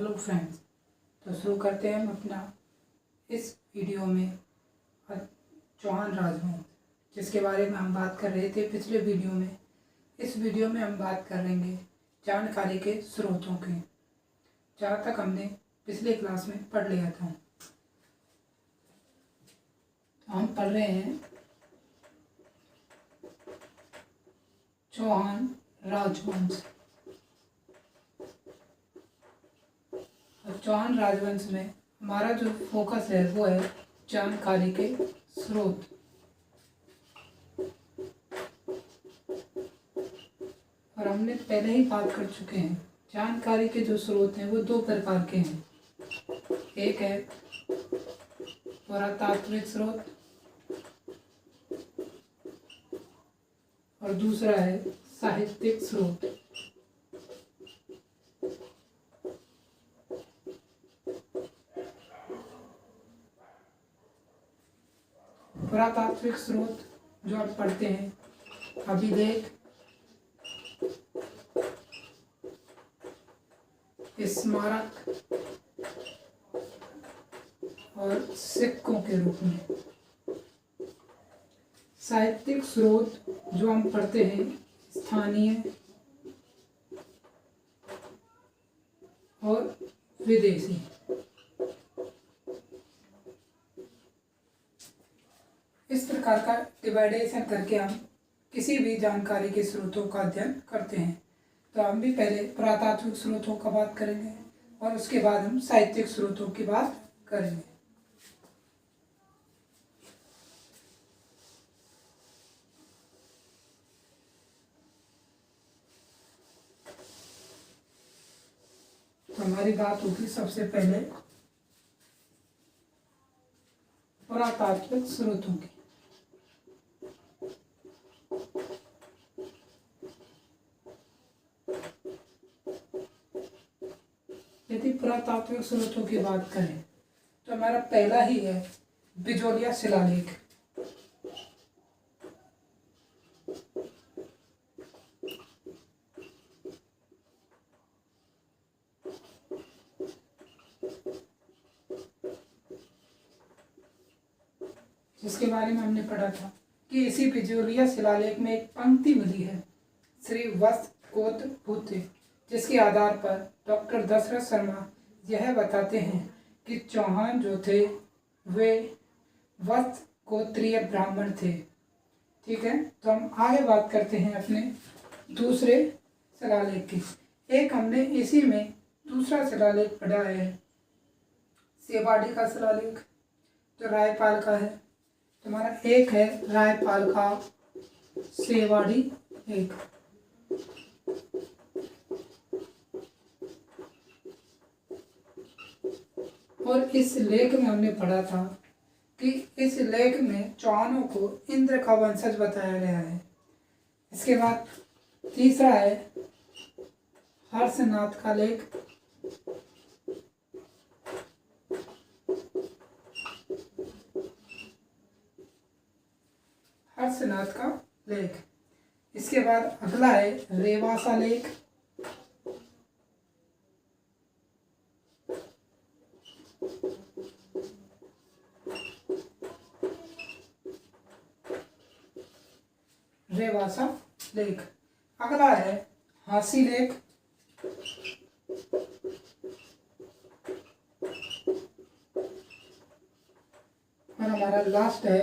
Hello friends. तो शुरू करते हैं हम अपना इस वीडियो में चौहान राजवंश, जिसके बारे में हम बात कर रहे थे पिछले वीडियो में। इस वीडियो में हम बात करेंगे जानकारी के स्रोतों की, जहाँ तक हमने पिछले क्लास में पढ़ लिया था। तो हम पढ़ रहे हैं चौहान राजवंश। चौहान राजवंश में हमारा जो फोकस है वो है जानकारी के स्रोत। और हमने पहले ही बात कर चुके हैं, जानकारी के जो स्रोत हैं वो दो प्रकार के हैं। एक है पुरातात्विक स्रोत और दूसरा है साहित्यिक स्रोत। पुरातात्विक स्रोत जो आप पढ़ते हैं, अभिलेख, स्मारक और सिक्कों के रूप में। साहित्यिक स्रोत जो हम पढ़ते हैं, स्थानीय और विदेशी। इस प्रकार का डिवाइडेशन करके हम किसी भी जानकारी के स्रोतों का अध्ययन करते हैं। तो हम भी पहले पुरातात्विक स्रोतों का बात करेंगे और उसके बाद हम साहित्यिक स्रोतों की बात करेंगे। तो हमारी बात होगी सबसे पहले पुरातात्विक स्रोतों की। यदि पुरातात्विक स्रोतों की बात करें तो हमारा पहला ही है बिजोलिया शिलालेख। जिसके बारे में हमने पढ़ा था कि इसी बिजोलिया शिलालेख में एक पंक्ति मिली है, श्री वत्स गोत्र भूते, जिसके आधार पर डॉक्टर दशरथ शर्मा यह बताते हैं कि चौहान जो थे वे वत्स गोत्रीय ब्राह्मण थे। ठीक है, तो हम आगे बात करते हैं अपने दूसरे शिलालेख की। एक हमने इसी में दूसरा शिलालेख पढ़ा है, सेवाड़ी का शिलालेख, जो रायपाल का है। तो हमारा एक है रायपाल का सेवाड़ी एक। और इस लेख में हमने पढ़ा था कि इस लेख में चौहानों को इंद्र का वंशज बताया गया है। इसके बाद तीसरा है हर्षनाथ का लेख। हर्षनाथ का लेख। इसके बाद अगला है रेवासा लेख। रेवासा लेख। अगला है हासी लेख। और हमारा लास्ट है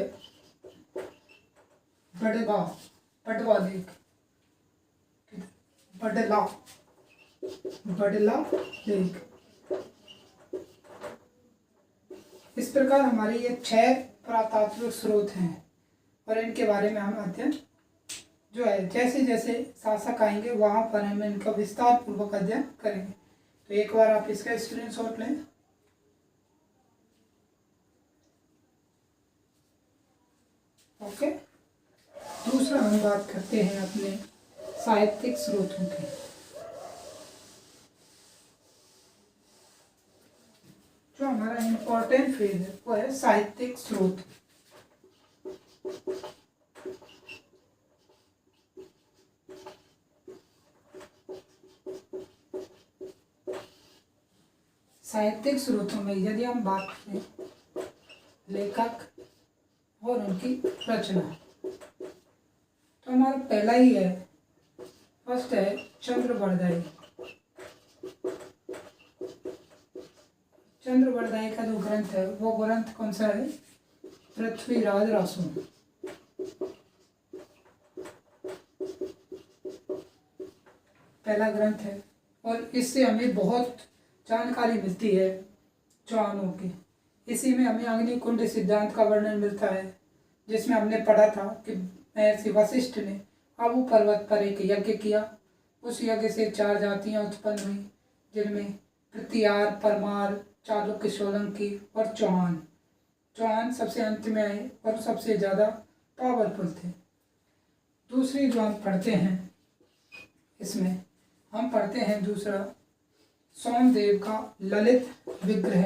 बड़वा लेख, बड़ला लेख। इस प्रकार हमारे ये 6 पुरातात्विक स्रोत हैं और इनके बारे में हम अध्ययन जो है जैसे जैसे शासक आएंगे वहां पर हम इनका विस्तार पूर्वक अध्ययन करेंगे। तो एक बार आप इसका स्क्रीनशॉट लें। ओके, दूसरा हम बात करते हैं अपने साहित्यिक स्रोतों की। जो हमारा इम्पोर्टेंट फेज है वो है साहित्यिक स्रोत। साहित्यिक स्रोतों में यदि हम बात करें लेखक और उनकी रचना, तो हमारा पहला ही है, फर्स्ट है चंद्रवरदायी। चंद्रवरदायी का जो ग्रंथ है वो ग्रंथ कौन सा है? पृथ्वीराज रासो। पहला ग्रंथ है और इससे हमें बहुत जानकारी मिलती है चौहानों की। इसी में हमें अग्निकुंड सिद्धांत का वर्णन मिलता है, जिसमें हमने पढ़ा था कि महर्षि वशिष्ठ ने आबू पर्वत पर एक यज्ञ किया। उस यज्ञ से 4 जातियां उत्पन्न हुई, जिनमें प्रतिहार, परमार, चालुक्य, सोलंकी और चौहान। चौहान सबसे अंत में आए और सबसे ज़्यादा पावरफुल थे। दूसरी जो हम पढ़ते हैं, इसमें हम पढ़ते हैं दूसरा सोमदेव का ललित विग्रह।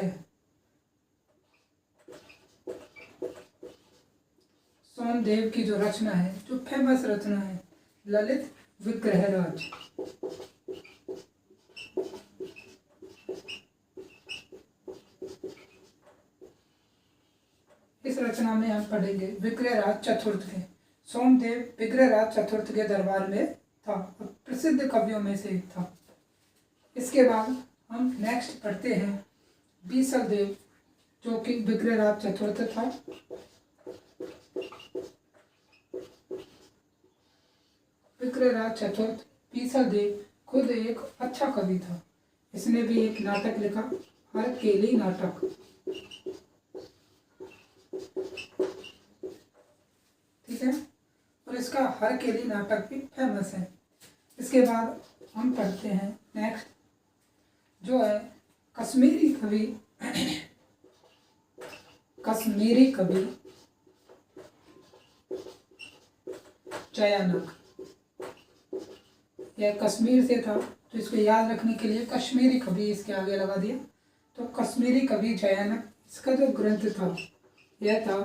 सोमदेव की जो रचना है, जो फेमस रचना है, ललित विग्रह राज। इस रचना में हम पढ़ेंगे विग्रहराज चतुर्थ के। सोमदेव विग्रहराज चतुर्थ के दरबार में था, प्रसिद्ध कवियों में से एक था। इसके बाद हम नेक्स्ट पढ़ते हैं बीसल देव, जो कि विग्रहराज चतुर्थ था। विग्रहराज चतुर्थ बीसल देव खुद एक अच्छा कवि था। इसने भी एक नाटक लिखा, हरकेली नाटक। ठीक है, और इसका हरकेली नाटक भी फेमस है। इसके बाद हम पढ़ते हैं नेक्स्ट, जो है कश्मीरी कवि कश्मीरी कवि जयानक। यह कश्मीर से था, तो इसको याद रखने के लिए कश्मीरी कवि इसके आगे लगा दिया। तो कश्मीरी कवि जयानक, इसका जो ग्रंथ था यह था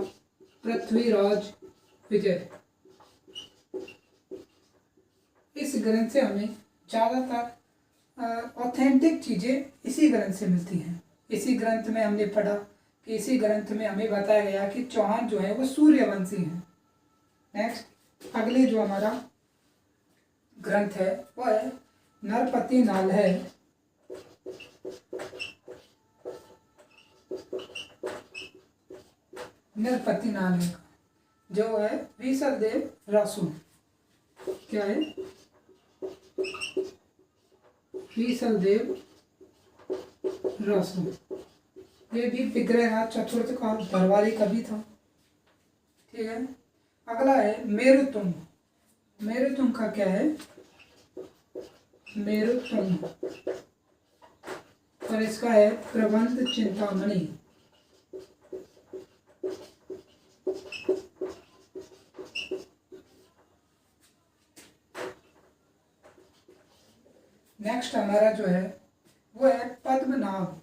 पृथ्वीराज विजय। इस ग्रंथ से हमें ज़्यादातर ऑथेंटिक चीज़ें इसी ग्रंथ से मिलती हैं। इसी ग्रंथ में हमने पढ़ा कि इसी ग्रंथ में हमें बताया गया कि चौहान जो है वो सूर्यवंशी हैं। नेक्स्ट अगले जो हमारा ग्रंथ है वो है नरपति नाल है। नरपति नाल है जो है बीसल देव रासू। क्या है? बीसल देव रासू। ये भी विग्रहराज चतुर्थ का दरबारी कवि था। ठीक है, अगला है मेरुतुंग। मेरुतुंग का क्या है? मेरुतुंग, और इसका है प्रबंध चिंतामणि। नेक्स्ट हमारा जो है वो है पद्मनाभ।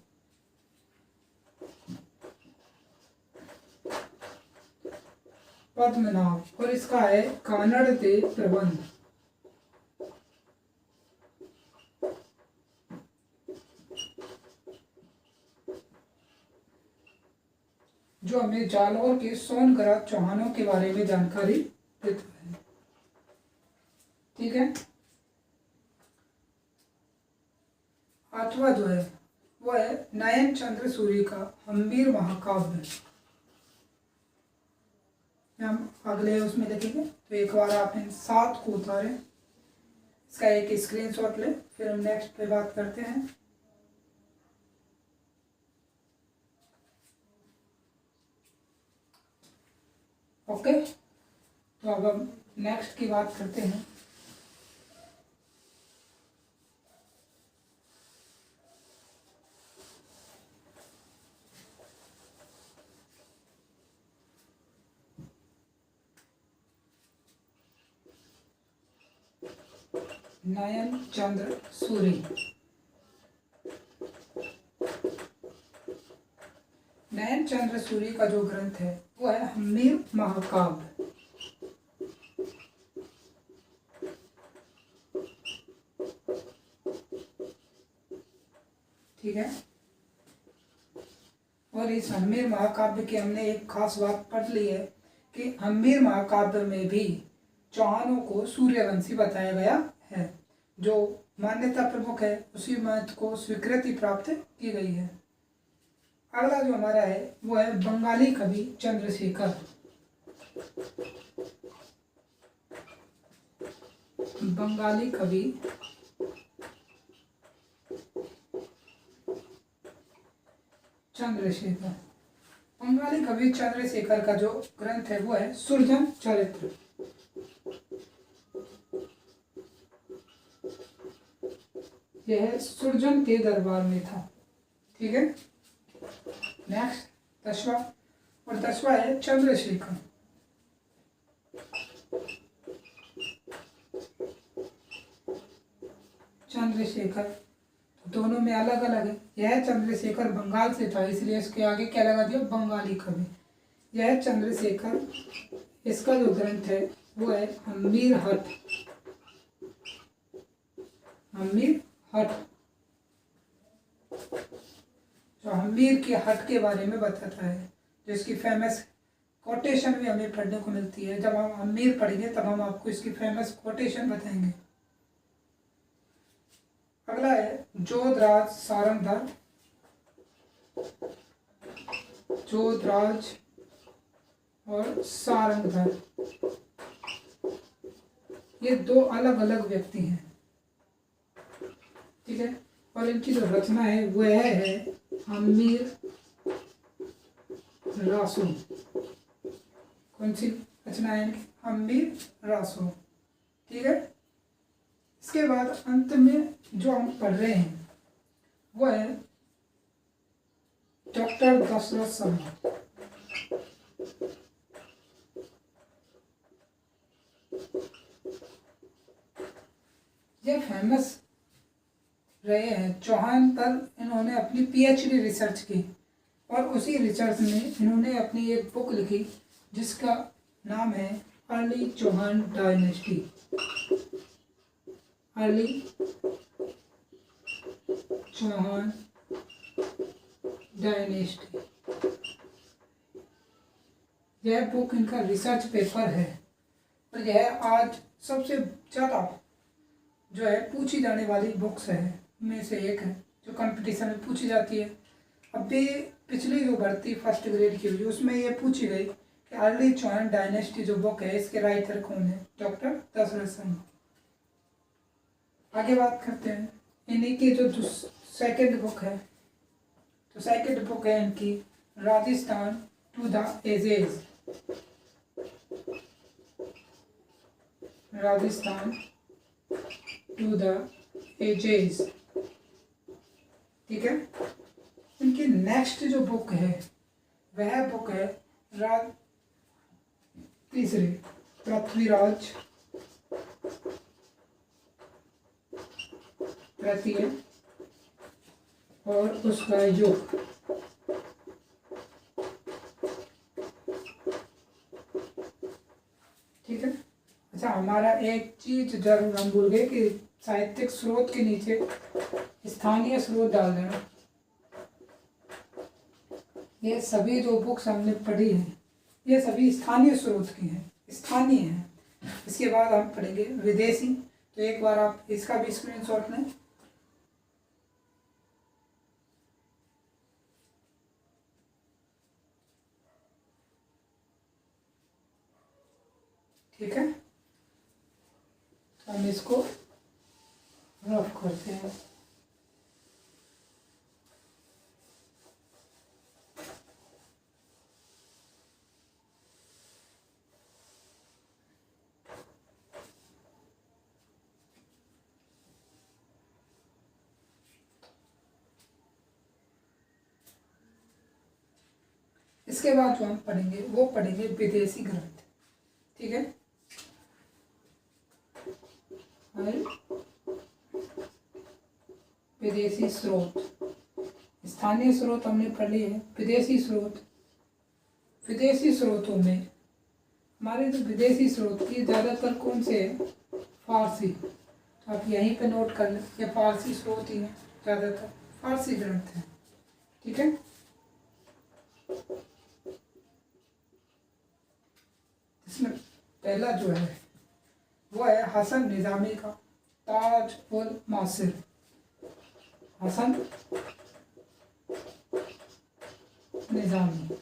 पद्मनाभ, और इसका है कानड़ ते प्रबंध। जो हमें जालौर के सोनगरा चौहानों के बारे में जानकारी देता है। ठीक है, आठवां जो है वो है नयन चंद्र सूरी का हम्मीर महाकाव्य। हम अगले उसमें देखेंगे, तो एक बार आप इन 7 को उतारें, इसका एक स्क्रीनशॉट लें, फिर हम नेक्स्ट पे बात करते हैं। ओके, तो अब हम नेक्स्ट की बात करते हैं। नयन चंद्र सूरी। नयन चंद्र सूरी का जो ग्रंथ है वो है हम्मीर महाकाव्य। ठीक है, और इस हम्मीर महाकाव्य की हमने एक खास बात पढ़ ली है कि हम्मीर महाकाव्य में भी चौहानों को सूर्यवंशी बताया गया है। जो मान्यता प्रमुख है उसी मत को स्वीकृति प्राप्त की गई है। अगला जो हमारा है वो है बंगाली कवि चंद्रशेखर। बंगाली कवि चंद्रशेखर। बंगाली कवि चंद्रशेखर का जो ग्रंथ है वो है सुरजन चरित्र। यह सुरजन के दरबार में था। ठीक है, नेक्स्ट 10वां, और 10वां है चंद्रशेखर। चंद्रशेखर दोनों में अलग अलग है। यह चंद्रशेखर बंगाल से था, इसलिए इसके आगे क्या लगा दिया, बंगाली कवि। यह चंद्रशेखर, इसका जो ग्रंथ है वो है हम्मीर हट। हम्मीर हट जो हम्मीर के हट के बारे में बताता है, जो इसकी फेमस कोटेशन भी हमें पढ़ने को मिलती है। जब हम हम्मीर पढ़ेंगे तब हम आपको इसकी फेमस कोटेशन बताएंगे। अगला है जोधराज सारंगधर। जोधराज और सारंगधर, ये दो अलग अलग व्यक्ति हैं। ठीक है, और इनकी जो रचना है वो है हम्मीर रासो। कौन सी रचना है इनकी, हम्मीर रासो। ठीक है, इसके बाद अंत में जो हम पढ़ रहे हैं वो है डॉक्टर दशरथ शर्मा। ये फेमस रहे हैं चौहान पर। इन्होंने अपनी पीएचडी रिसर्च की और उसी रिसर्च में इन्होंने अपनी एक बुक लिखी जिसका नाम है early Chauhan dynasty. Early Chauhan dynasty, यह बुक इनका रिसर्च पेपर है और यह आज सबसे ज़्यादा जो है पूछी जाने वाली बुक्स है में से एक है, जो कंपटीशन में पूछी जाती है। अभी पिछली जो भर्ती फर्स्ट ग्रेड की हुई उसमें ये पूछी गई कि अर्ली चौहान डायनेस्टी जो बुक है इसके राइटर कौन है, डॉक्टर दशरथ शर्मा। आगे बात करते हैं इन्हीं की जो सेकंड बुक है। तो सेकंड बुक है इनकी Rajasthan to the ages. Rajasthan to the ages. ठीक है, इनकी नेक्स्ट जो बुक है वह बुक है तीसरी पृथ्वीराज तृतीय और उसका युग। ठीक है, अच्छा हमारा एक चीज जरूर हम भूल गए कि साहित्यिक स्रोत के नीचे स्थानीय स्रोत डाल देना। ये सभी जो बुक्स हमने पढ़ी हैं ये सभी स्थानीय स्रोत की हैं, स्थानीय हैं। इसके बाद हम पढ़ेंगे विदेशी। तो एक बार आप इसका भी स्क्रीनशॉट लें। ठीक है, तो हम इसको रफ करते हैं। इसके बाद जो हम पढ़ेंगे वो पढ़ेंगे विदेशी ग्रंथ। ठीक है, विदेशी स्रोत। स्थानीय स्रोत हमने पढ़ लिए हैं, विदेशी स्रोत। विदेशी स्रोतों में हमारे जो विदेशी स्रोत की ज़्यादातर कौन से हैं, फारसी। तो आप यहीं पे नोट कर लें, ये फारसी स्रोत ही है, ज़्यादातर फारसी ग्रंथ हैं। ठीक है, इसमें पहला जो है वो है हसन निज़ामी का ताज उल मासिर। हसन निज़ामी,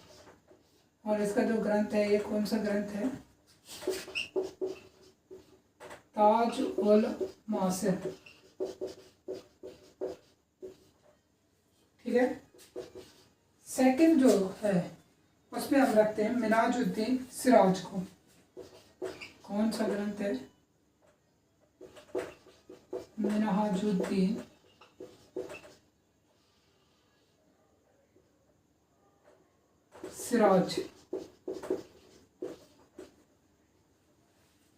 और इसका जो ग्रंथ है ये कौन सा ग्रंथ है? ताज उल मासिर। ठीक है। सेकंड जो है उसमें हम रखते हैं मिनाजुद्दीन सिराज को। कौन सा ग्रंथ है? मिनाजुद्दीन सिराज,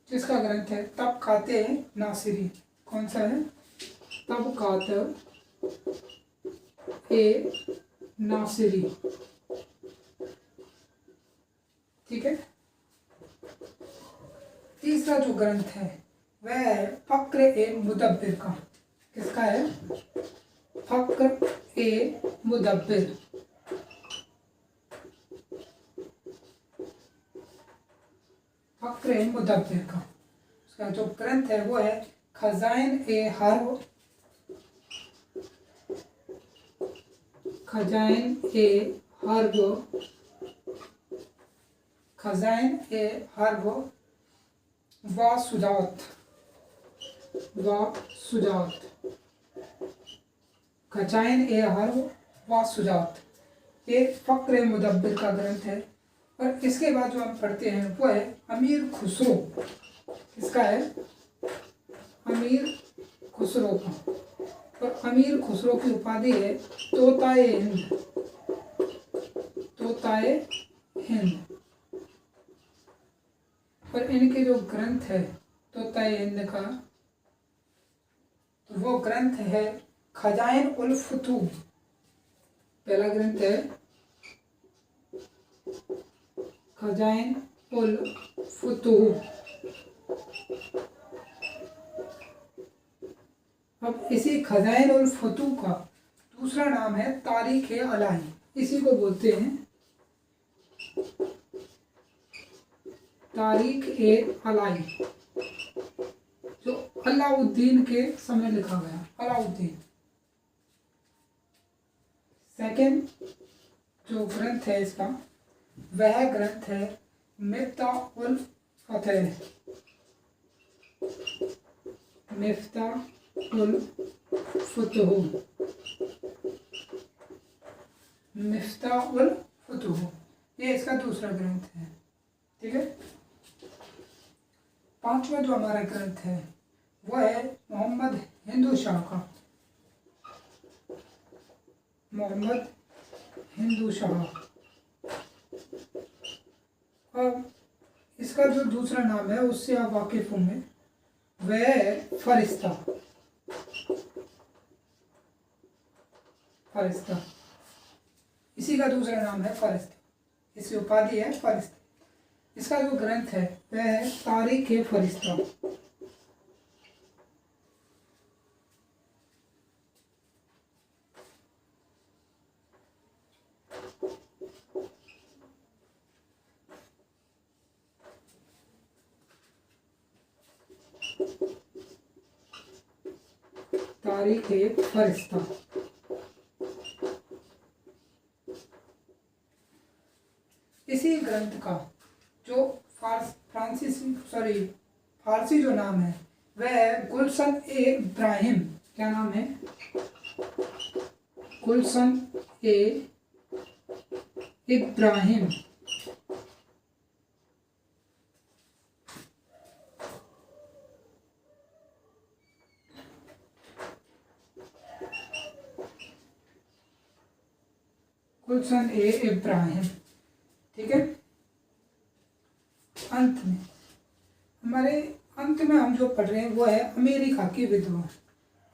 जिसका ग्रंथ है तबकाते नासिरी। कौन सा है? तबकात ए नासिरी। ठीक है। तीसरा जो ग्रंथ है वह है फक्र ए मुदब्बिर का। किसका है? फक्र ए मुदब्बिर। फक्र ए मुदब्बिर का उसका जो ग्रंथ है वो है खजाइन ए हर्ब। खजाइन ए हर्ब। खजाइन ए हर्ब व सुजात। व सुजात। खजाइन ए हर्ब व सुजात ये फक्र मुदब्बिर का ग्रंथ है। और इसके बाद जो हम पढ़ते हैं वो है अमीर खुसरो। इसका है अमीर खुसरो का। और अमीर खुसरो की उपाधि है तोताए हिंद। तोताए हिंद। और इनके जो ग्रंथ है तोताए हिंद का, तो वो ग्रंथ है खजाइन उल फुतूह। पहला ग्रंथ है खजाइन उल फुतूह। अब इसी खजाइन उल फुतूह का दूसरा नाम है तारीख ए अलाई। इसी को बोलते हैं तारीख ए अलाई, जो अलाउद्दीन के समय लिखा गया। अलाउद्दीन। सेकंड जो ग्रंथ है इसका वह ग्रंथ है मिफ्ताह उल फतेह। मिफ्ताह उल फुतूह। मिफ्ताह उल फुतूह ये इसका दूसरा ग्रंथ है। ठीक है। पांचवा जो हमारा ग्रंथ है वो है मोहम्मद हिंदू शाह का। मोहम्मद हिंदू शाह। अब इसका जो दूसरा नाम है उससे आप वाकिफ होंगे, वह है फरिश्ता। फरिश्ता इसी का दूसरा नाम है फरिश्ता। इसकी उपाधि है फरिश्ता। इसका जो ग्रंथ है वह है तारीख ए फरिश्ता। तारीख ए फरिश्ता। इसी ग्रंथ का जो फारसी जो नाम है वह है गुलशन ए इब्राहिम। क्या नाम है? गुलशन ए इब्राहिम। गुलशन ए इब्राहिम। ठीक है। अंत में हम जो पढ़ रहे हैं वो है अमेरिका की विद्वान।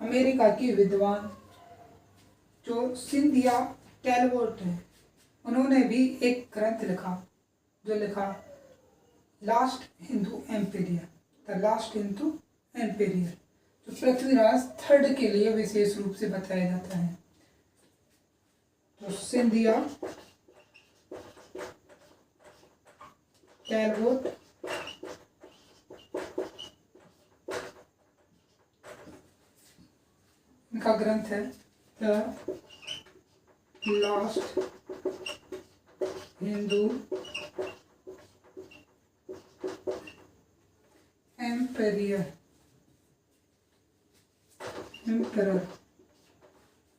अमेरिका की विद्वान जो सिंधिया टैलबोट है, उन्होंने भी एक ग्रंथ लिखा जो लिखा last Hindu Imperial. The last Hindu Imperial, जो पृथ्वीराज थर्ड के लिए विशेष रूप से बताया जाता है। तो सिंधिया टैलबोट, इनका ग्रंथ है the last Hindu emperor,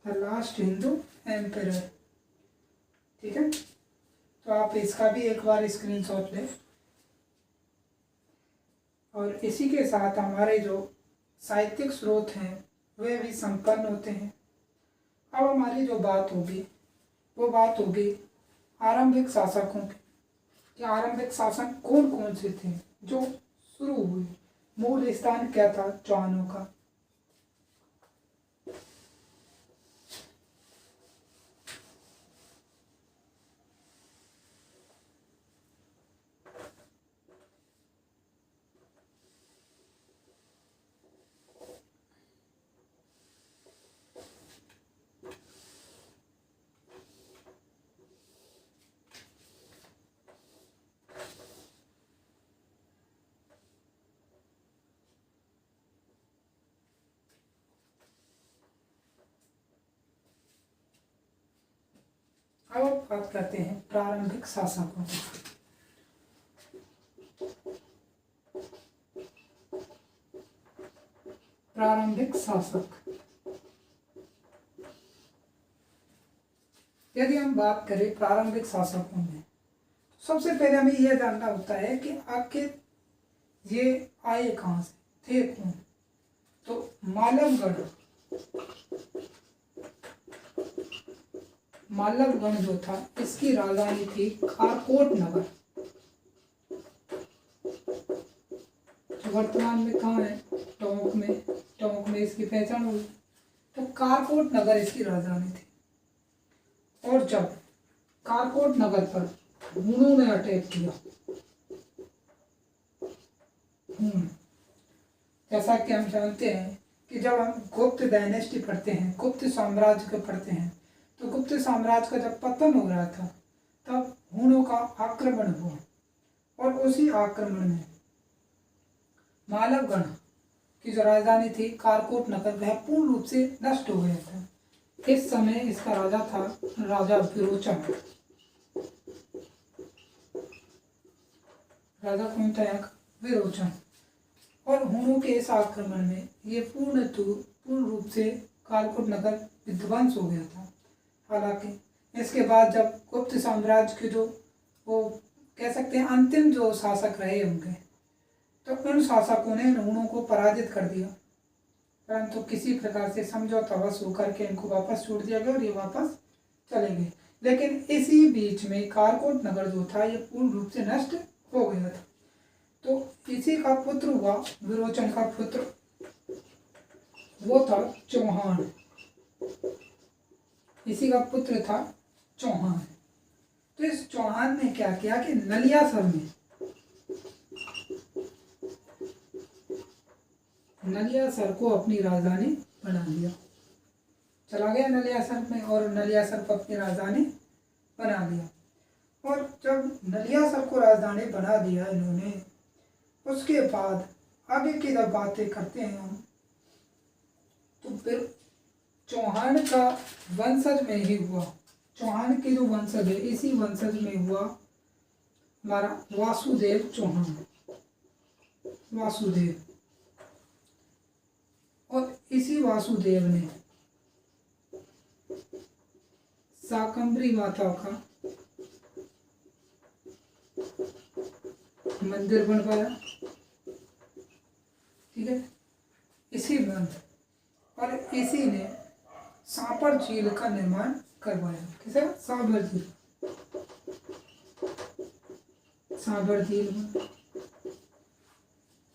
the last Hindu emperor. ठीक है, तो आप इसका भी एक बार स्क्रीनशॉट लें। और इसी के साथ हमारे जो साहित्यिक स्रोत हैं वे भी संपन्न होते हैं। अब हमारी जो बात होगी वो बात होगी आरंभिक शासकों की, कि आरंभिक शासक कौन कौन से थे जो शुरू हुए। मूल स्थान क्या था चौहानों का। अब बात करते हैं प्रारंभिक शासकों की। प्रारंभिक शासक, यदि हम बात करें प्रारंभिक शासकों में, तो सबसे पहले हमें यह जानना होता है कि आखिर ये आए कहाँ से, थे कौन। तो मालवगढ़ जो था इसकी राजधानी थी कारकोट नगर, जो वर्तमान में कहाँ है, टोंक में। टोंक में इसकी पहचान हुई। तो कारकोट नगर इसकी राजधानी थी। और जब कारकोट नगर पर हुनों ने अटैक किया, जैसा कि हम जानते हैं कि जब हम गुप्त डायनेस्टी पढ़ते हैं, गुप्त साम्राज्य को पढ़ते हैं, तो गुप्त साम्राज्य का जब पतन हो रहा था तब हुनों का आक्रमण हुआ। और उसी आक्रमण में मालवगढ़ की जो राजधानी थी कारकोट नगर, वह पूर्ण रूप से नष्ट हो गया था। इस समय इसका राजा था राजा विरोचन। राजा कौन था यहाँ का? विरोचन। और हुनों के इस आक्रमण में ये पूर्ण रूप से कारकोट नगर विध्वंस हो गया था। हालांकि इसके बाद जब गुप्त साम्राज्य के जो वो कह सकते हैं अंतिम जो शासक रहे होंगे, तो उन शासकों ने हुनों को पराजित कर दिया, परंतु किसी प्रकार से समझौतावश होकर के इनको वापस छोड़ दिया गया और ये वापस चले गए। लेकिन इसी बीच में कारकोट नगर जो था ये पूर्ण रूप से नष्ट हो गया था। तो इसी का पुत्र हुआ, विरोचन का पुत्र, वो था चौहान। इसी का पुत्र था चौहान। तो इस चौहान ने क्या किया कि नलियासर को अपनी राजधानी बना लिया। चला गया नलियासर में और नलियासर को अपनी राजधानी बना लिया। और जब नलियासर को राजधानी बना दिया इन्होंने, उसके बाद आगे की जब बातें करते हैं हम, तो फिर चौहान का वंशज में ही हुआ, चौहान के जो वंशज है इसी वंशज में हुआ हमारा वासुदेव चौहान। वासुदेव, और इसी वासुदेव ने शाकंभरी माता का मंदिर बनवाया। ठीक है, इसी मंदिर और इसी ने सांपर झील का निर्माण करवाया। किसे? सांबर झील। सांबर झील में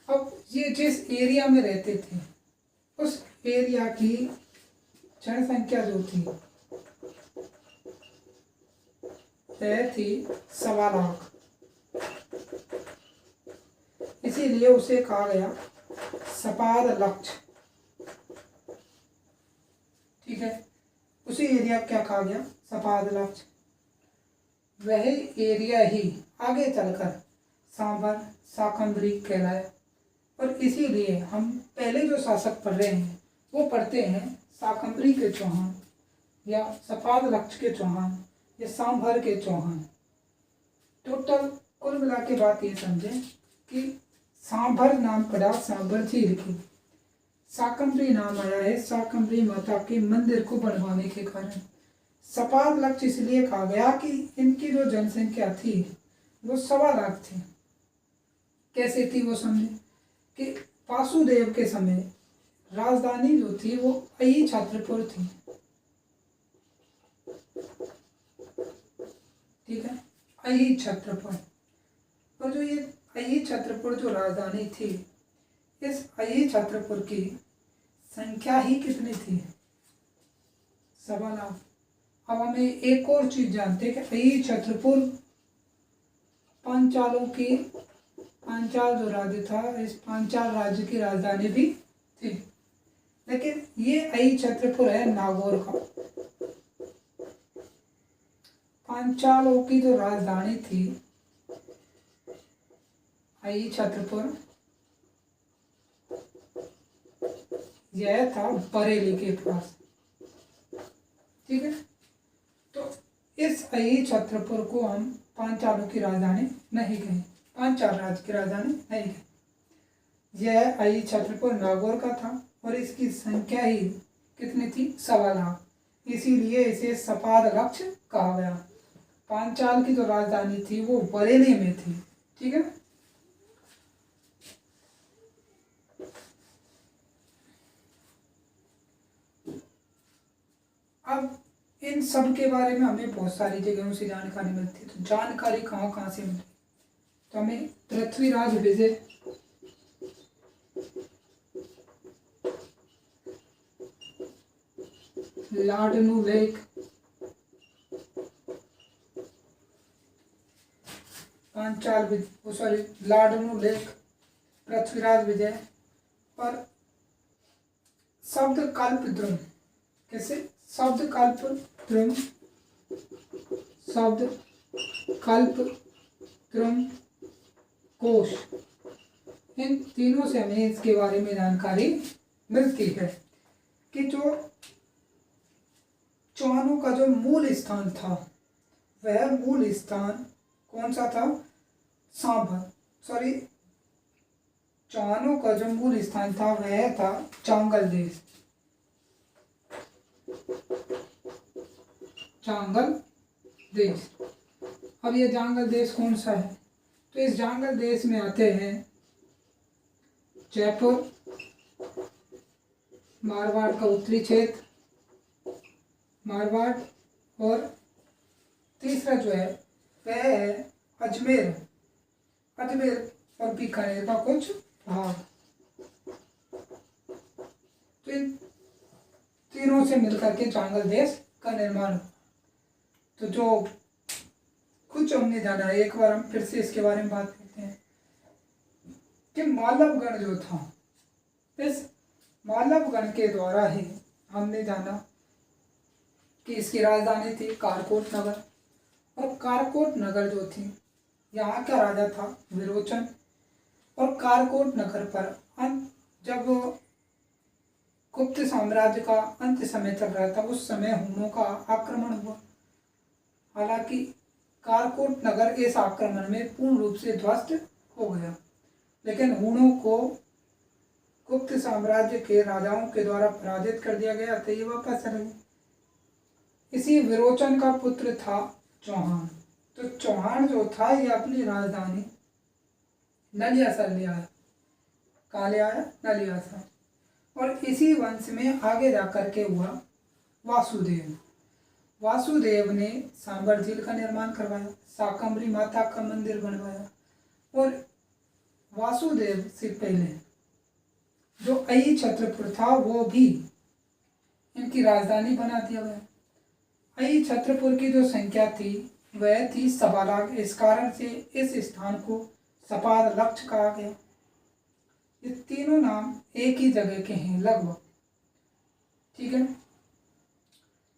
अब ये जिस एरिया में रहते थे उस एरिया की जनसंख्या जो थी वह थी 1.25 लाख। इसीलिए उसे कहा गया सपाद लक्ष्य। ठीक है, उसी एरिया क्या कहा गया? सपाद लक्ष्य। वह एरिया ही आगे चलकर सांबर, शाकंभरी कहलाया। और इसीलिए हम पहले जो शासक पढ़ रहे हैं वो पढ़ते हैं शाकंभरी के चौहान या सपाद के चौहान या सांभर के चौहान। टोटल कुल मिला के बात ये समझें कि सांभर नाम पड़ा सांभर झील की, शाकंभरी नाम आया है शाकंभरी माता के मंदिर को बनवाने के कारण। सपाद इसलिए कहा गया कि इनकी जो जनसंख्या थी वो 1.25 लाख थी। कैसे थी वो समझे कि वासुदेव के समय राजधानी जो थी वो अयी छत्रपुर थी, ठीक है, अयी छत्रपुर। और जो ये अयी छत्रपुर जो राजधानी थी, इस अयी छत्रपुर की संख्या ही कितनी थी? 1.25 लाख। अब हमें एक और चीज जानते हैं कि अयी छत्रपुर पांचालों की, पांचाल जो राज्य था, इस पांचाल राज्य की राजधानी भी थी। लेकिन ये अयी छत्रपुर है नागौर का। पांचालों की जो राजधानी थी अयी छत्रपुर, यह था बरेली के पास, ठीक है। तो इस अयी छत्रपुर को हम पांचालों की राजधानी नहीं कहें, पांचाल राज्य की राजधानी नहीं कहें। यह अयी छत्रपुर नागौर का था और इसकी संख्या ही कितनी थी? 1.25 लाख। इसीलिए इसे सपाद कहा गया। पांचाल की जो राजधानी थी वो बरेली में थी, ठीक है। अब इन सब के बारे में हमें बहुत सारी जगहों से जानकारी मिलती है। तो जानकारी कहाँ कहाँ से मिलती? तो हमें पृथ्वीराज विजय, लाडनू लेक, लाडनू लेक, पृथ्वीराज विजय और शब्द कल्प द्रुम। कैसे? शब्द कल्प द्रुम, शब्द कल्प द्रुम कोश, इन तीनों से हमें इसके बारे में जानकारी मिलती है कि जो चौहानों का जो मूल स्थान था, वह मूल स्थान कौन सा था? चौहानों का जो मूल स्थान था वह था चांगल देश। जांगल देश। अब ये जांगल देश कौन सा है? तो इस जांगल देश में आते हैं जयपुर, मारवाड़ का उत्तरी क्षेत्र, मारवाड़, और तीसरा जो है वह है अजमेर, अजमेर और बीकानेर का कुछ भाग। तो इन तीनों से मिलकर के जांगल देश का निर्माण हुआ। तो जो कुछ हमने जाना है, एक बार हम फिर से इसके बारे में बात करते हैं कि मालवगण जो था, इस मालवगण के द्वारा ही हमने जाना कि इसकी राजधानी थी कारकोट नगर। और कारकोट नगर जो थी, यहाँ का राजा था विरोचन। और कारकोट नगर पर जब गुप्त साम्राज्य का अंत समय चल रहा था, उस समय हुनों का आक्रमण हुआ। हालांकि कारकोट नगर इस आक्रमण में पूर्ण रूप से ध्वस्त हो गया, लेकिन हुनों को गुप्त साम्राज्य के राजाओं के द्वारा पराजित कर दिया गया, तो ये वापस चले गए। इसी विरोचन का पुत्र था चौहान। तो चौहान जो था ये अपनी राजधानी नलियासर ले आया। कहाँ ले आया? नलियासर। और इसी वंश में आगे जाकर के हुआ वासुदेव। वासुदेव ने सांबर झील का निर्माण करवाया, शाकंभरी माता का मंदिर बनवाया। और वासुदेव से पहले जो अयी छत्रपुर था वो भी इनकी राजधानी बना दिया गया। अयी छत्रपुर की जो संख्या थी वह थी 1.25 लाख। इस कारण से इस स्थान को सपाद कहा गया। ये तीनों नाम एक ही जगह के हैं लगभग, ठीक है।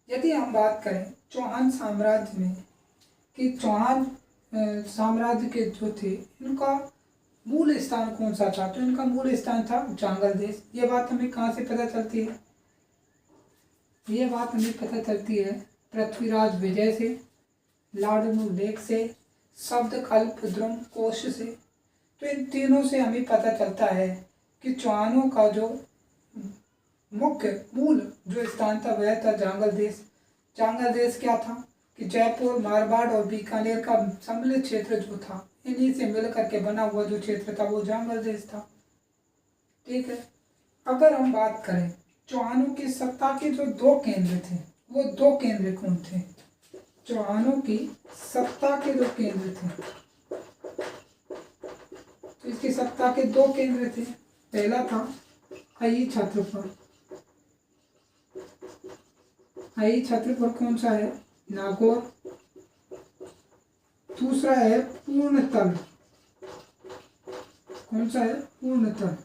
यदि हम बात करें चौहान साम्राज्य में कि चौहान साम्राज्य के जो थे इनका मूल स्थान कौन सा था? तो इनका मूल स्थान था जांगल देश। ये बात हमें कहाँ से पता चलती है? ये बात हमें पता चलती है पृथ्वीराज विजय से, लाडनू लेख से, शब्द कल्प द्रुम कोश से। तो इन तीनों से हमें पता चलता है कि चौहानों का जो मुख्य मूल जो स्थान था वह था जांगल देश। जांगल देश क्या था कि जयपुर, मारवाड़ और बीकानेर का सम्मिलित क्षेत्र जो था, इन्हीं से मिलकर के बना हुआ जो क्षेत्र था वो जांगल देश था। ठीक है। अगर हम बात करें चौहानों की सत्ता के जो दो केंद्र थे, वो दो केंद्र कौन थे? चौहानों की सत्ता के जो केंद्र थे, तो इसकी सत्ता के दो केंद्र थे। पहला था अयी छत्रपुर। अयी छत्रपुर कौन सा है? नागौर। दूसरा है पूर्णतल। कौन सा है? पूर्णतल।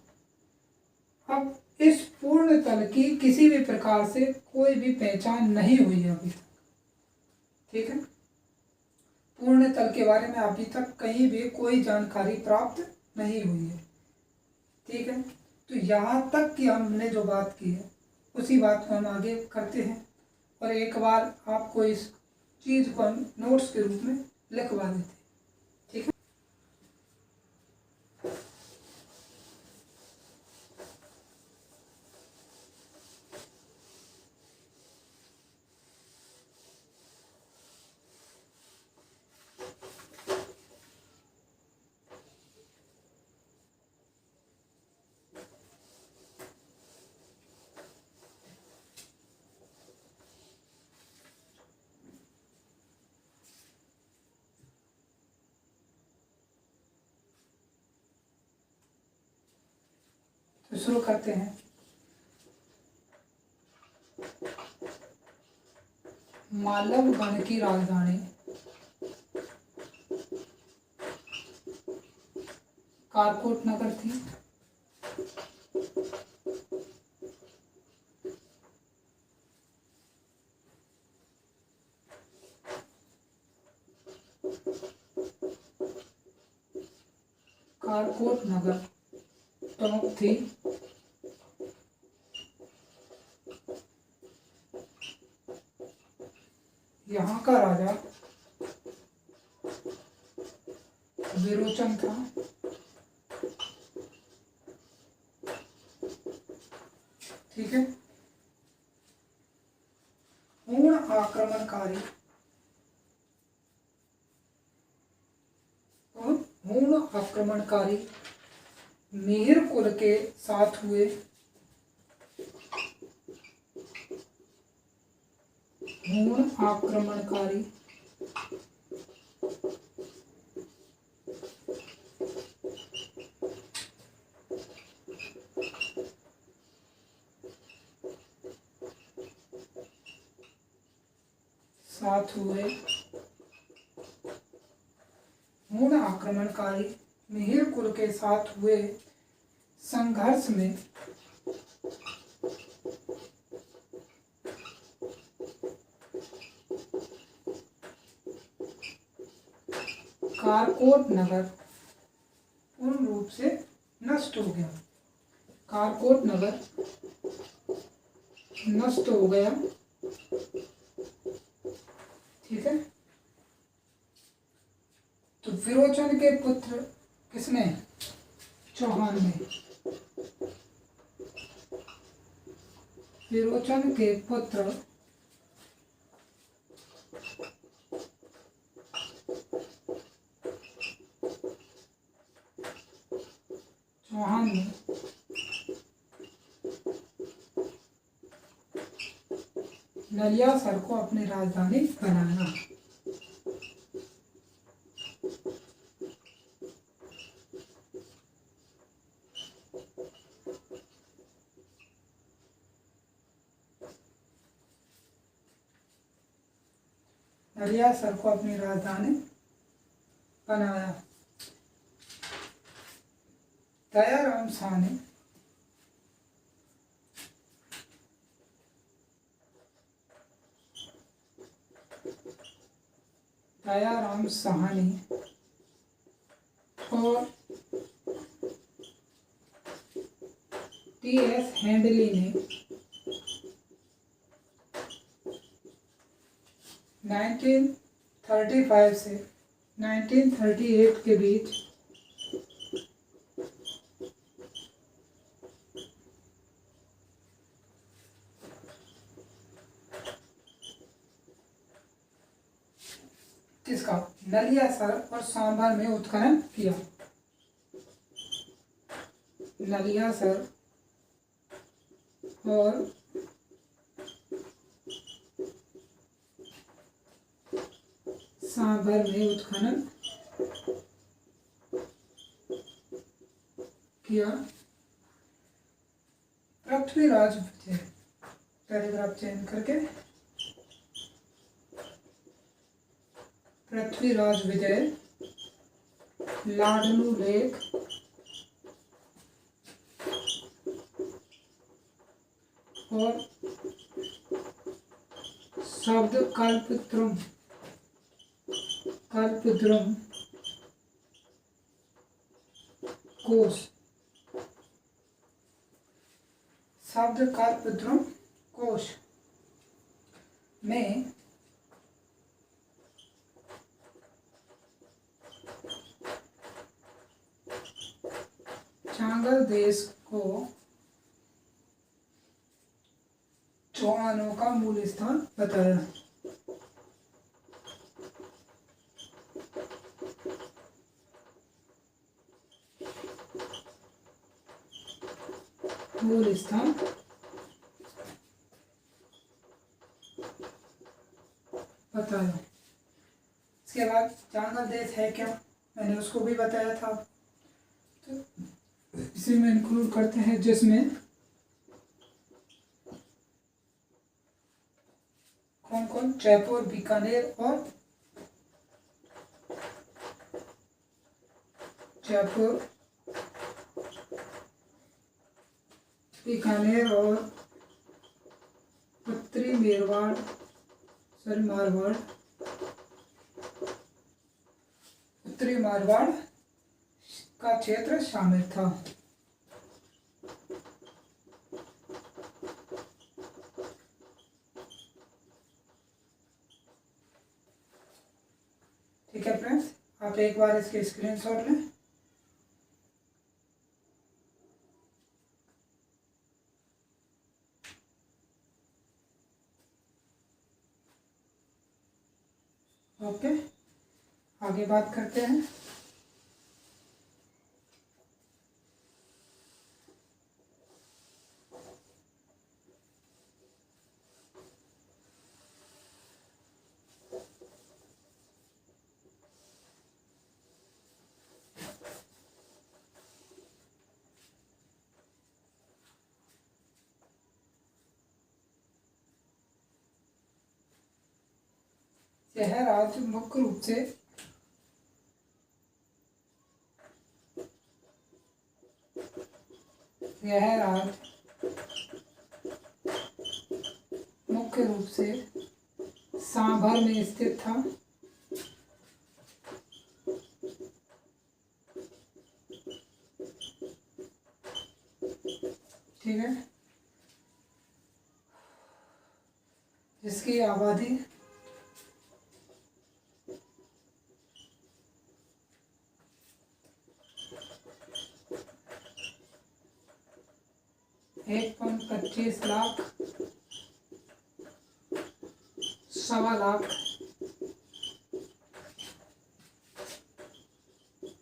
अब इस पूर्णतल की किसी भी प्रकार से कोई भी पहचान नहीं हुई है अभी तक। ठीक है। पूर्णतल के बारे में अभी तक कहीं भी कोई जानकारी प्राप्त नहीं हुई है। ठीक है। तो यहाँ तक कि हमने जो बात की है उसी बात को हम आगे करते हैं और एक बार आपको इस चीज को हम नोट्स के रूप में लिखवा देते हैं। ठीक है। तो शुरू करते हैं। मालव गण की राजधानी कारकोट नगर थी। कारकोट नगर टोंक थी। यहाँ का राजा विरोचन था। ठीक है। पूर्ण आक्रमणकारी मिहिर कुल के साथ हुए। पूर्ण आक्रमणकारी साथ हुए। पूर्ण आक्रमणकारी मिहिर कुल के साथ हुए संघर्ष में कारकोट नगर पूर्ण रूप से नष्ट हो गया। कारकोट नगर नष्ट हो गया। ठीक है। तो विरोचन के पुत्र किसने? चौहान ने। विरोचन के पुत्र चौहान ने नलियासर को अपनी राजधानी बनाया। नलियासर को अपनी राजधानी बनाया। दयाराम शाह ने दयाराम साहनी और टी.एस. हैंडली ने 1935 से 1938 के बीच किसका नलियासर और सांभर में उत्खनन किया। नलियासर और सांभर में उत्खनन किया। पृथ्वीराज विजय, पैराग्राफ चेंज करके पृथ्वीराज विजय लाडनू लेक और शब्द कल्पद्रुम कोश, शब्द कल्पद्रुम कोश में चांगल देश को चौहानों का मूल स्थान बताया। मूल स्थान बताया। इसके बाद चांगल देश है क्या, मैंने उसको भी बताया था। तो इसे में इंक्लूड करते हैं जिसमें कौन कौन, जयपुर, बीकानेर और उत्तरी मारवाड़ का क्षेत्र शामिल था। ठीक है फ्रेंड्स, आप एक बार इसके स्क्रीनशॉट लें। ओके, आगे बात करते हैं। यह राज्य मुख्य रूप से सांभर में स्थित था। ठीक है, जिसकी आबादी 1.25 लाख, 1.25 लाख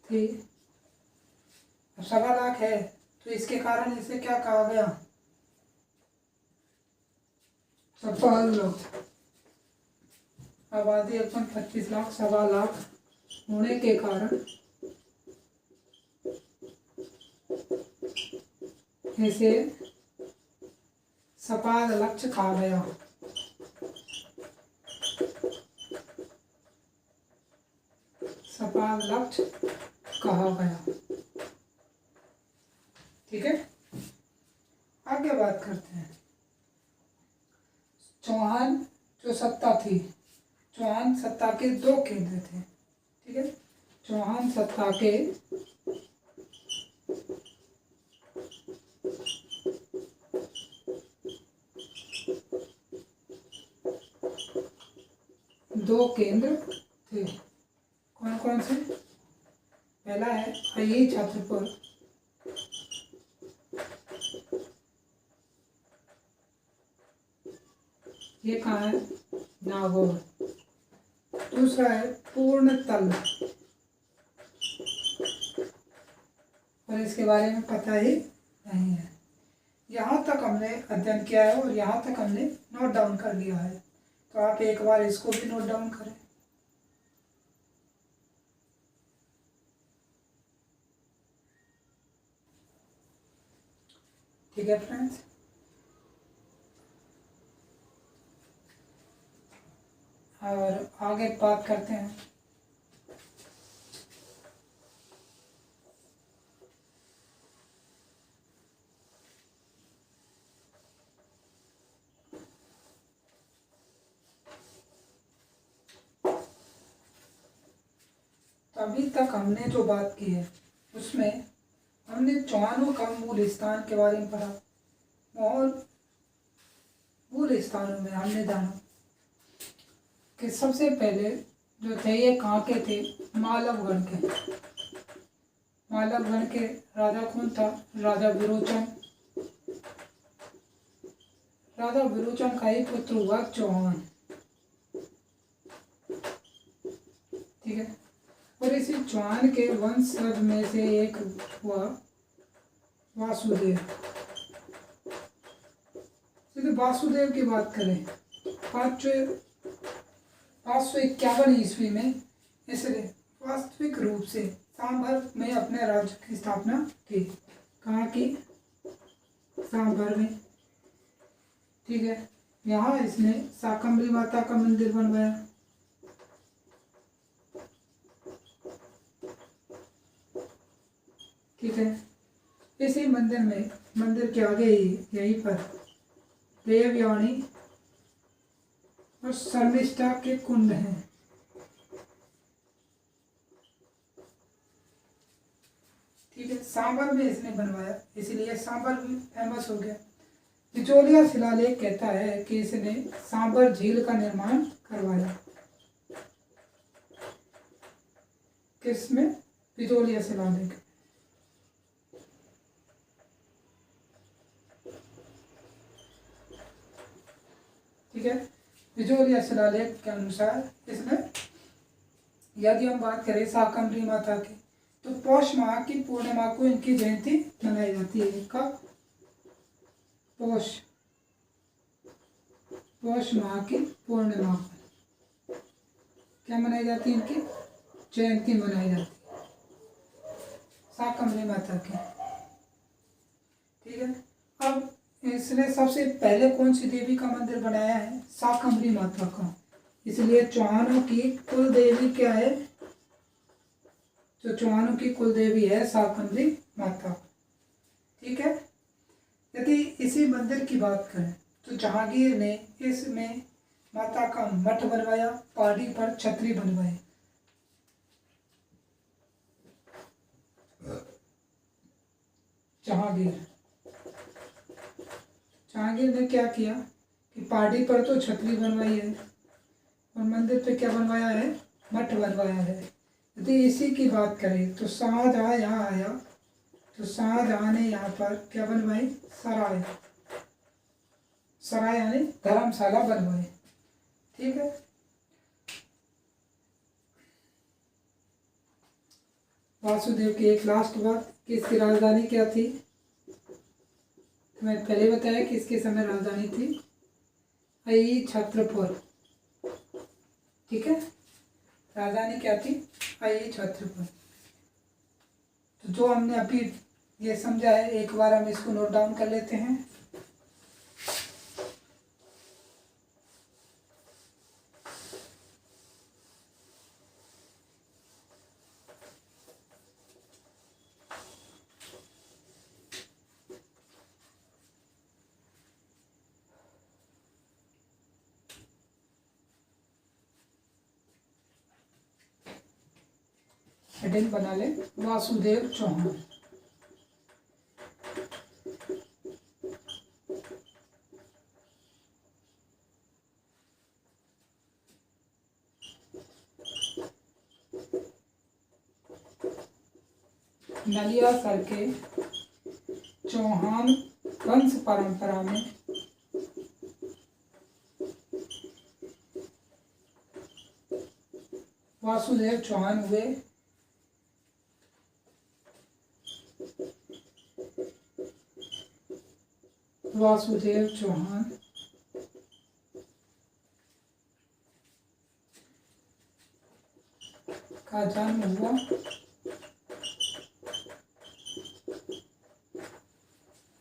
थी। 1.25 लाख है तो इसके कारण इसे क्या कहा गया, सवाल लोग। आबादी 1.25 लाख, 1.25 लाख होने के कारण इसे सपाद लक्ष्य कहा गया। सपाद लक्ष्य कहा गया। ठीक है, आगे बात करते हैं। चौहान जो सत्ता थी, चौहान चौहान सत्ता के 2 केंद्र थे। ठीक है, चौहान सत्ता के 2 केंद्र थे। कौन कौन से? पहला है अय्यी छत्रपुर, ये कहाँ है? नागौर। दूसरा है पूर्णतल, और इसके बारे में पता ही नहीं है। यहाँ तक हमने अध्ययन किया है और यहाँ तक हमने नोट डाउन कर लिया है, तो आप एक बार इसको भी नोट डाउन करें। ठीक है फ्रेंड्स, और आगे बात करते हैं। तो अभी तक हमने जो बात की है उसमें हमने चौहानों का मूल स्थान के बारे में पढ़ा, और मूल स्थानों में हमने जाना कि सबसे पहले जो थे ये कहाँ के थे? मालवगढ़ के। मालवगढ़ के राजा कौन था? राजा विरोचन। राजा विरोचन का ही पुत्र हुआ चौहान। ठीक है, और इसी चौहान के वंशज में से एक हुआ वासुदेव। यदि वासुदेव की बात करें 551 ईस्वी में इसने वास्तविक रूप से सांभर में अपने राज्य की स्थापना की। कहाँ की? सांभर में। ठीक है, यहाँ इसने शाकंभरी माता का मंदिर बनवाया। ठीक है, इसी मंदिर में, मंदिर के आगे ही यहीं पर देवयानी और शर्मिष्ठा के कुंड हैं। ठीक है, सांभर में इसने बनवाया, इसलिए सांभर भी फेमस हो गया। बिचौलिया शिलालेख कहता है कि इसने सांभर झील का निर्माण करवाया। किसमें? बिचौलिया शिलालेख। ठीक है, बिचौलिया शिलालेख के अनुसार इसमें, यदि हम बात करें शाकंभरी माता की, तो पौष माह की पूर्णिमा को इनकी जयंती मनाई जाती है। कब? पौष माह की पूर्णिमा पर क्या मनाई जाती है? इनकी जयंती मनाई जाती है, शाकंभरी माता की। ठीक है, अब इसने सबसे पहले कौन सी देवी का मंदिर बनाया है? शाकंभरी माता का। इसलिए चौहानों की कुल देवी क्या है? जो चौहानों की कुल देवी है शाकंभरी माता। ठीक है, यदि इसी मंदिर की बात करें तो जहांगीर ने इसमें माता का मठ बनवाया, पहाड़ी पर छतरी बनवाई। जहांगीर ने क्या किया कि पहाड़ी पर तो छतरी बनवाई है और मंदिर पे क्या बनवाया है? मठ बनवाया है। यदि इसी की बात करें तो शाहजहां यहाँ आया, तो शाहजहां ने यहाँ पर क्या बनवाई? सराय यानी धर्मशाला बनवाई। ठीक है, वासुदेव की एक लास्ट बात कि इसकी राजधानी क्या थी? मैं पहले बताया कि इसके समय राजधानी थी अय्यी छत्रपुर। ठीक है, राजधानी क्या थी? अय्यी छत्रपुर। तो जो हमने अभी ये समझा है, एक बार हम इसको नोट डाउन कर लेते हैं। हेडिंग बना ले, वासुदेव चौहान। नलिया सर के चौहान वंश परंपरा में वासुदेव चौहान हुए। वासुदेव चौहान का जन्म हुआ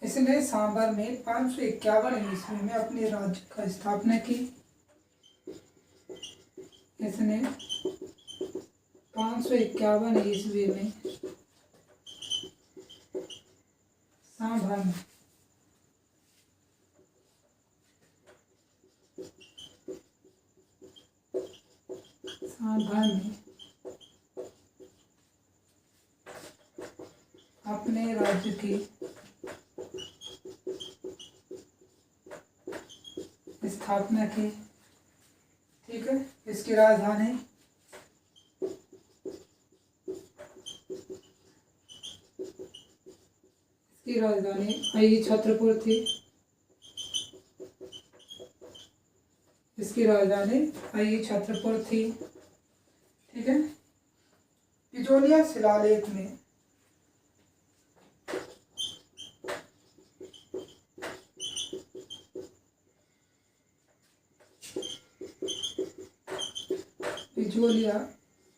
इसने सांबर में 551 ईस्वी में अपने राज्य का स्थापना की। इसने 551 ईस्वी में सांभर में अपने राज्य की स्थापना की। ठीक है, इसकी राजधानी अयी छत्रपुर थी। इसकी राजधानी अयी छत्रपुर थी। ठीक है, पिजोलिया शिलालेख में पिजोलिया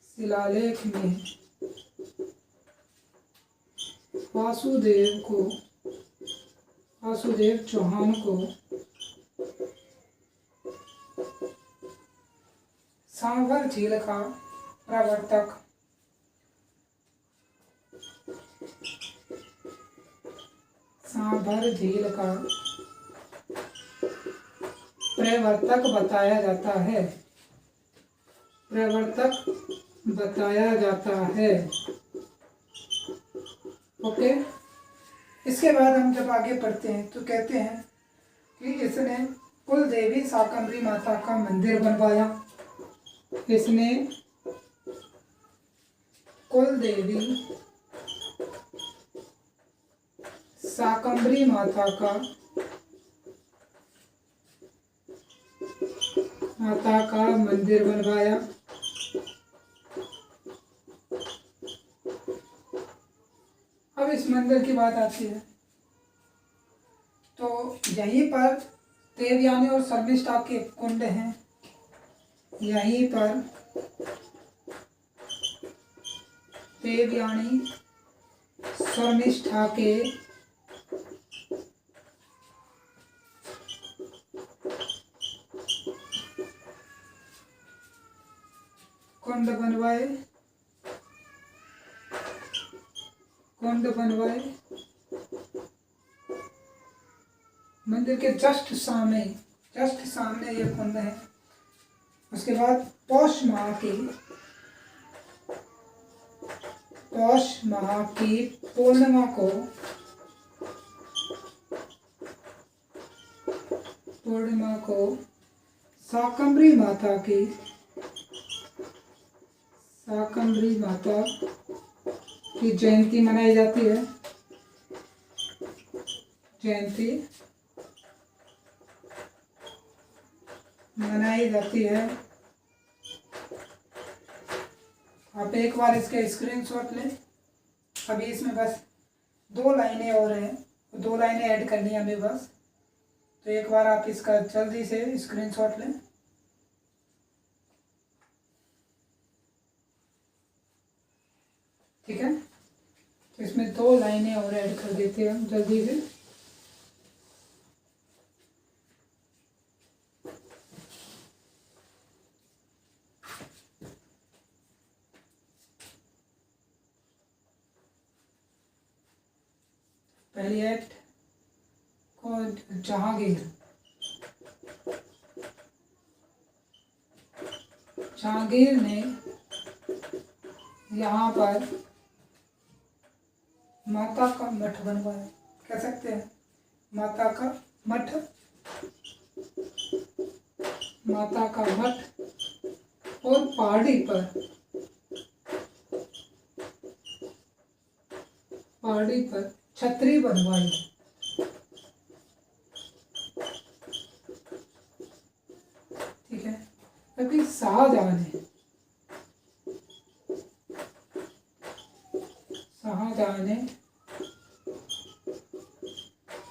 शिलालेख में वासुदेव चौहान को सांभर झील का प्रवर्तक बताया जाता है। ओके, इसके बाद हम जब आगे पढ़ते हैं तो कहते हैं कि इसने कुल देवी शाकंभरी माता का मंदिर बनवाया। इसने कुल देवी शाकंभरी माता का मंदिर बनवाया। अब इस मंदिर की बात आती है तो यहीं पर देवयानी और शर्मिष्ठा के कुंड हैं। यहीं पर देवयानी शर्मिष्ठा के कुंड बनवाए। मंदिर के जस्ट सामने ये कुंड है। उसके बाद पौष माह की पूर्णिमा को शाकंभरी माता की जयंती मनाई जाती है। आप एक बार इसके स्क्रीनशॉट लें। अभी इसमें बस 2 लाइनें और हैं, 2 लाइनें ऐड करनी है हमें बस। तो एक बार आप इसका जल्दी से स्क्रीनशॉट लें। ठीक है, तो इसमें 2 लाइनें और ऐड कर देते हैं हम जल्दी से। पहली एक्ट को जहांगीर ने यहाँ पर माता का मठ बनवाया, कह सकते हैं माता का मठ, माता का मठ। और पहाड़ी पर छतरी बनवाई। ठीक है, क्योंकि शाहजहां ने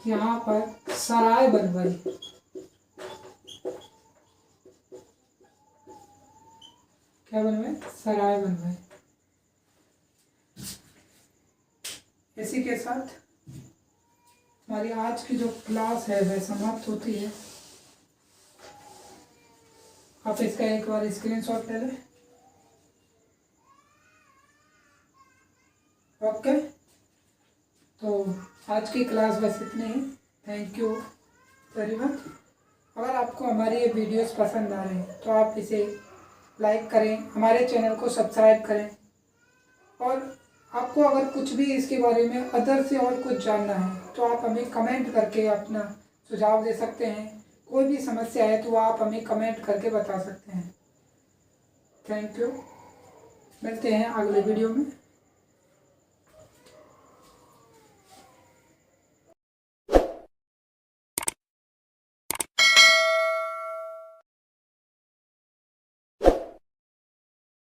यहाँ पर सराय बनवाई। क्या बनवाए? सराय बनवाई। इसी के साथ हमारी आज की जो क्लास है वह समाप्त होती है। आप इसका एक बार स्क्रीनशॉट ले लें। ओके, तो आज की क्लास बस इतनी ही। Thank you very much. अगर आपको हमारी ये वीडियोस पसंद आ रहे हैं तो आप इसे लाइक करें, हमारे चैनल को सब्सक्राइब करें, और आपको अगर कुछ भी इसके बारे में अदर से और कुछ जानना है तो आप हमें कमेंट करके अपना सुझाव दे सकते हैं। कोई भी समस्या है तो आप हमें कमेंट करके बता सकते हैं। थैंक यू, मिलते हैं अगले वीडियो में।